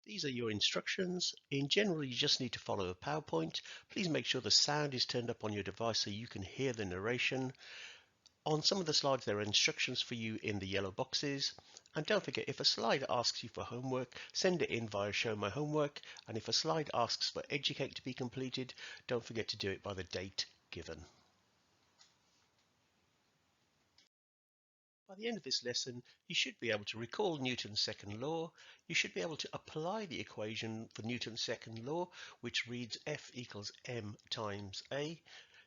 These are your instructions. In general, you just need to follow a PowerPoint. Please make sure the sound is turned up on your device so you can hear the narration. On some of the slides, there are instructions for you in the yellow boxes. And don't forget, if a slide asks you for homework, send it in via Show My Homework. And if a slide asks for Educate to be completed, don't forget to do it by the date given. By the end of this lesson, you should be able to recall Newton's second law. You should be able to apply the equation for Newton's second law, which reads F equals m times a.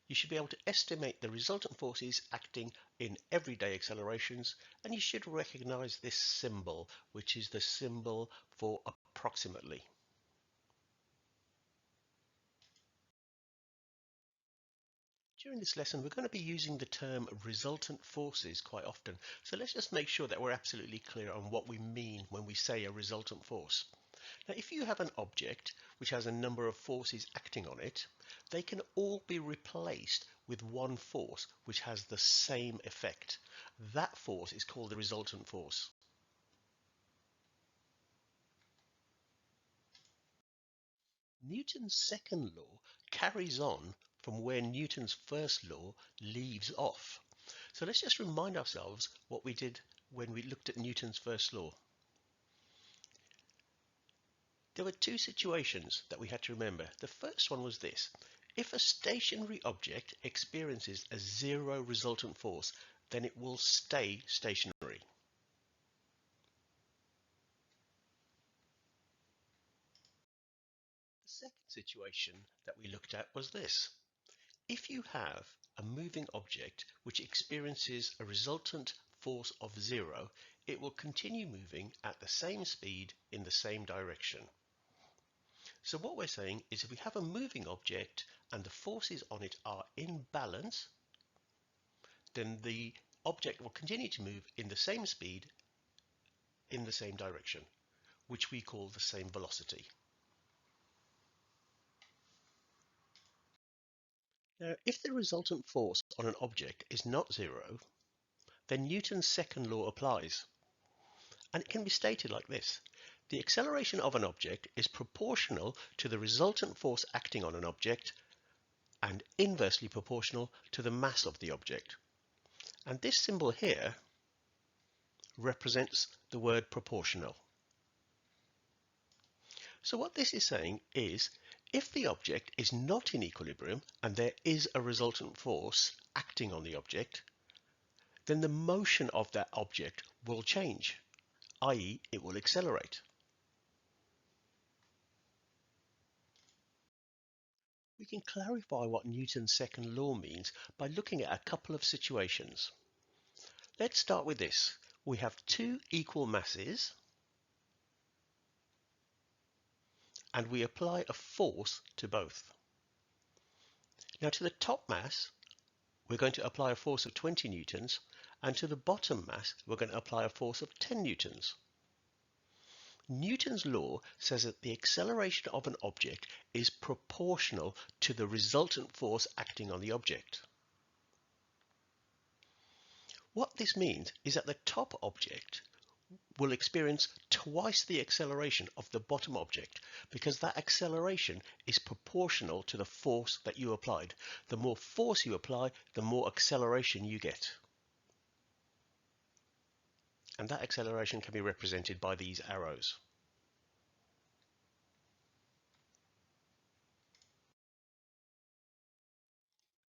You should be able to estimate the resultant forces acting in everyday accelerations, and you should recognize this symbol, which is the symbol for approximately. During this lesson, we're going to be using the term resultant forces quite often. So let's just make sure that we're absolutely clear on what we mean when we say a resultant force. Now, if you have an object which has a number of forces acting on it, they can all be replaced with one force which has the same effect. That force is called the resultant force. Newton's second law carries on from where Newton's first law leaves off. So let's just remind ourselves what we did when we looked at Newton's first law. There were two situations that we had to remember. The first one was this: if a stationary object experiences a zero resultant force, then it will stay stationary. The second situation that we looked at was this: if you have a moving object which experiences a resultant force of zero, it will continue moving at the same speed in the same direction. So what we're saying is if we have a moving object and the forces on it are in balance, then the object will continue to move in the same speed in the same direction, which we call the same velocity. Now, if the resultant force on an object is not zero, then Newton's second law applies. And it can be stated like this: the acceleration of an object is proportional to the resultant force acting on an object and inversely proportional to the mass of the object. And this symbol here represents the word proportional. So what this is saying is, if the object is not in equilibrium and there is a resultant force acting on the object, then the motion of that object will change, i.e., it will accelerate. We can clarify what Newton's second law means by looking at a couple of situations. Let's start with this. We have two equal masses and we apply a force to both. Now, to the top mass, we're going to apply a force of 20 newtons, and to the bottom mass, we're going to apply a force of 10 newtons. Newton's law says that the acceleration of an object is proportional to the resultant force acting on the object. What this means is that the top object will experience twice the acceleration of the bottom object because that acceleration is proportional to the force that you applied. The more force you apply, the more acceleration you get. And that acceleration can be represented by these arrows.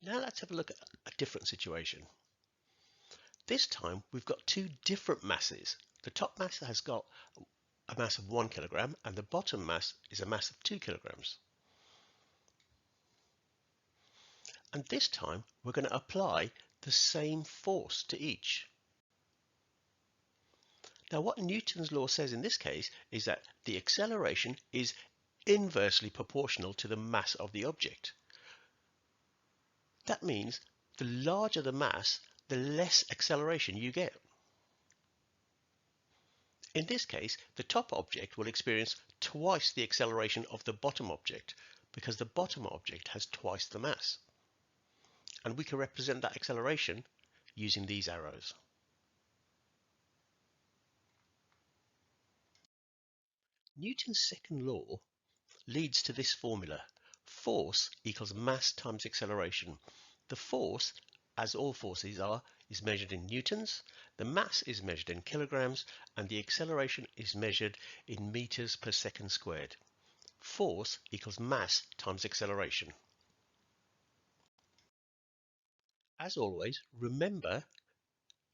Now let's have a look at a different situation. This time we've got two different masses. The top mass has got a mass of 1 kilogram and the bottom mass is a mass of 2 kilograms. And this time we're going to apply the same force to each. Now what Newton's law says in this case is that the acceleration is inversely proportional to the mass of the object. That means the larger the mass, the less acceleration you get. In this case, the top object will experience twice the acceleration of the bottom object because the bottom object has twice the mass. And we can represent that acceleration using these arrows. Newton's second law leads to this formula. Force equals mass times acceleration. The force, as all forces are, is measured in newtons, the mass is measured in kilograms, and the acceleration is measured in meters per second squared. Force equals mass times acceleration. As always, remember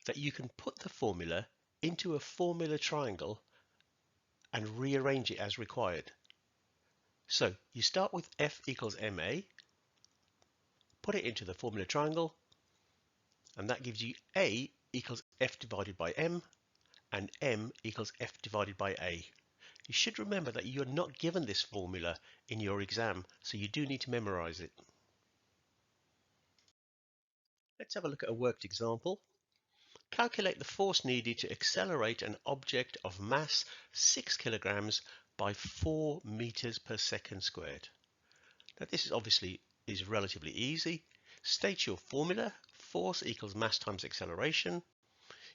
that you can put the formula into a formula triangle and rearrange it as required. So you start with F equals ma, put it into the formula triangle, and that gives you A equals F divided by M, and M equals F divided by A. You should remember that you're not given this formula in your exam, so you do need to memorize it. Let's have a look at a worked example. Calculate the force needed to accelerate an object of mass 6 kilograms by 4 meters per second squared. Now this is obviously relatively easy. State your formula. Force equals mass times acceleration.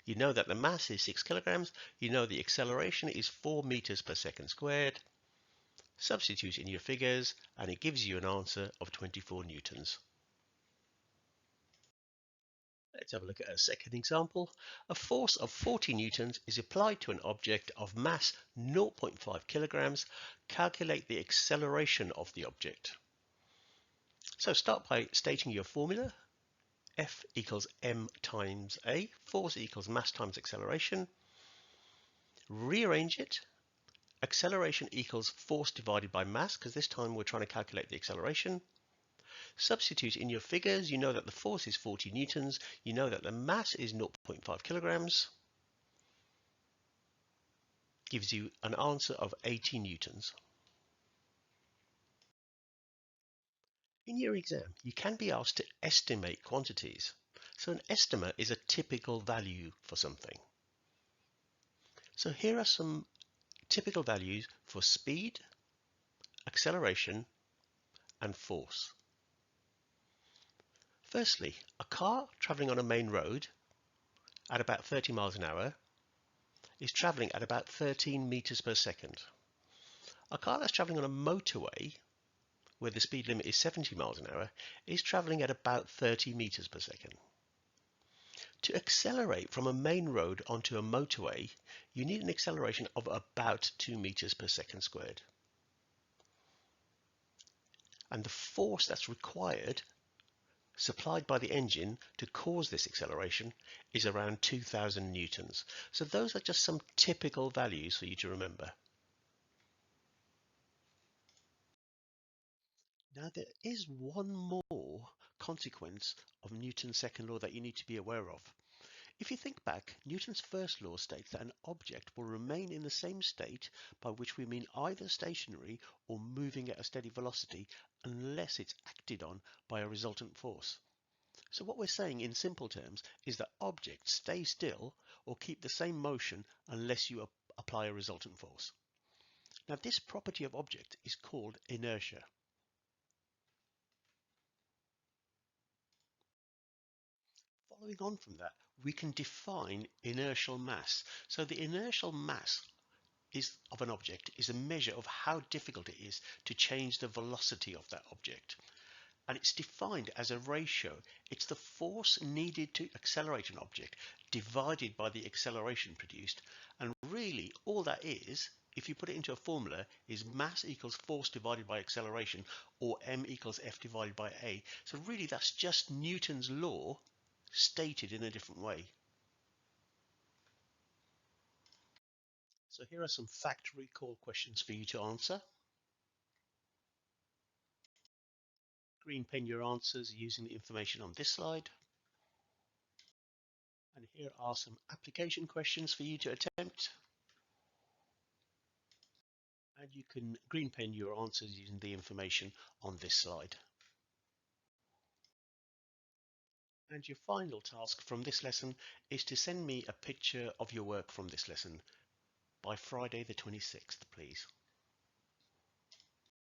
You know that the mass is 6 kilograms. You know the acceleration is 4 meters per second squared. Substitute in your figures and it gives you an answer of 24 newtons. Let's have a look at a second example. A force of 40 newtons is applied to an object of mass 0.5 kilograms. Calculate the acceleration of the object. So start by stating your formula. F equals m times a. Force equals mass times acceleration. Rearrange it. Acceleration equals force divided by mass, because this time we're trying to calculate the acceleration. Substitute in your figures. You know that the force is 40 newtons. You know that the mass is 0.5 kilograms. Gives you an answer of 80 newtons. In your exam, you can be asked to estimate quantities. So an estimate is a typical value for something. So here are some typical values for speed, acceleration, and force. Firstly, a car traveling on a main road at about 30 miles an hour is traveling at about 13 meters per second. A car that's traveling on a motorway where the speed limit is 70 miles an hour is traveling at about 30 meters per second. To accelerate from a main road onto a motorway, you need an acceleration of about 2 meters per second squared. And the force that's required, supplied by the engine to cause this acceleration, is around 2000 newtons. So those are just some typical values for you to remember. Now there is one more consequence of Newton's second law that you need to be aware of. If you think back, Newton's first law states that an object will remain in the same state, by which we mean either stationary or moving at a steady velocity, unless it's acted on by a resultant force. So what we're saying in simple terms is that objects stay still or keep the same motion unless you apply a resultant force. Now this property of object is called inertia. Following on from that, we can define inertial mass. So the inertial mass of an object is a measure of how difficult it is to change the velocity of that object. And it's defined as a ratio. It's the force needed to accelerate an object divided by the acceleration produced. And really all that is, if you put it into a formula, is mass equals force divided by acceleration, or m equals f divided by a. So really that's just Newton's law stated in a different way. So here are some fact recall questions for you to answer. Green pen your answers using the information on this slide. And here are some application questions for you to attempt. And you can green pen your answers using the information on this slide. And your final task from this lesson is to send me a picture of your work from this lesson by Friday the 26th, please.